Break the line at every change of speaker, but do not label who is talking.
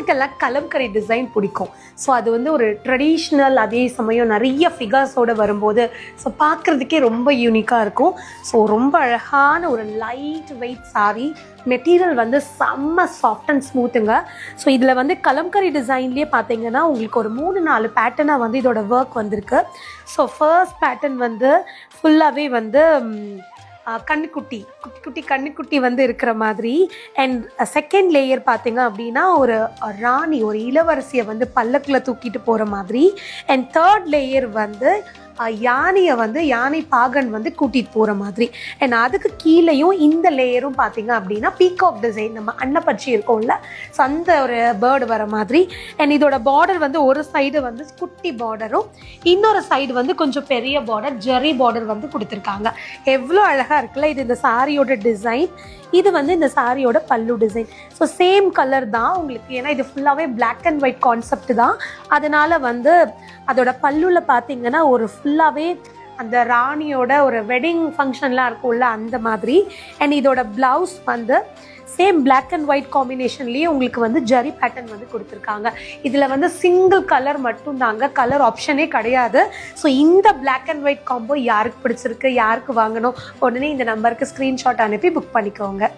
யாருக்கெல்லாம் கலம்கரி டிசைன் பிடிக்கும். ஸோ அது வந்து ஒரு ட்ரெடிஷ்னல், அதே சமயம் நிறைய ஃபிகர்ஸோடு வரும்போது ஸோ பார்க்குறதுக்கே ரொம்ப யூனிக்காக இருக்கும். ஸோ ரொம்ப அழகான ஒரு லைட் வெயிட் சாரீ. மெட்டீரியல் வந்து செம்ம சாஃப்ட் அண்ட் ஸ்மூத்துங்க. ஸோ இதில் வந்து கலம்கரி டிசைன்லேயே பார்த்தீங்கன்னா உங்களுக்கு ஒரு 3-4 பேட்டர்னாக வந்து இதோட ஒர்க் வந்திருக்கு. ஸோ ஃபர்ஸ்ட் பேட்டர்ன் வந்து ஃபுல்லாகவே வந்து கண்ணுக்குட்டி, குட்டி குட்டி கண்ணுக்குட்டி வந்து இருக்கிற மாதிரி. அண்ட் செகண்ட் லேயர் பார்த்தீங்க அப்படின்னா ஒரு ராணி, ஒரு இளவரசியை வந்து பல்லக்கில் தூக்கிட்டு போகிற மாதிரி. அண்ட் தேர்ட் லேயர் வந்து யானையை வந்து யானை பாகன் வந்து கூட்டிகிட்டு போகிற மாதிரி. அண்ட் அதுக்கு கீழேயும் இந்த லேயரும் பார்த்தீங்க அப்படின்னா பீகாக் டிசைன், நம்ம அன்னப்பச்சி இருக்கோம்ல, ஸோ அந்த ஒரு பேர்டு வர மாதிரி. அண்ட் இதோட பார்டர் வந்து ஒரு சைடு வந்து குட்டி பார்டரும், இன்னொரு சைடு வந்து கொஞ்சம் பெரிய பார்டர், ஜெரி பார்டர் வந்து கொடுத்துருக்காங்க. எவ்வளோ அழகாக இருக்குல்ல. இது இந்த சாரியோட டிசைன். இது வந்து இந்த சாரியோட பல்லு டிசைன். ஸோ சேம் கலர் தான் உங்களுக்கு, ஏன்னா இது ஃபுல்லாகவே பிளாக் அண்ட் ஒயிட் கான்செப்ட் தான். அதனால வந்து அதோட பல்லுவில் பார்த்தீங்கன்னா ஒரு ஃபுல்லாகவே அந்த ராணியோட ஒரு வெட்டிங் ஃபங்க்ஷன்லாம் இருக்கும்ல அந்த மாதிரி. அண்ட் இதோட ப்ளவுஸ் வந்து சேம் பிளாக் அண்ட் ஒயிட் காம்பினேஷன்லேயே உங்களுக்கு வந்து ஜரி பேட்டர்ன் வந்து கொடுத்துருக்காங்க. இதில் வந்து சிங்கிள் கலர் மட்டும் தாங்க, கலர் ஆப்ஷனே கிடையாது. ஸோ இந்த பிளாக் அண்ட் ஒயிட் காம்போ யாருக்கு பிடிச்சிருக்கு, யாருக்கு வாங்கணும், உடனே இந்த நம்பருக்கு ஸ்க்ரீன்ஷாட் அனுப்பி புக் பண்ணிக்கோங்க.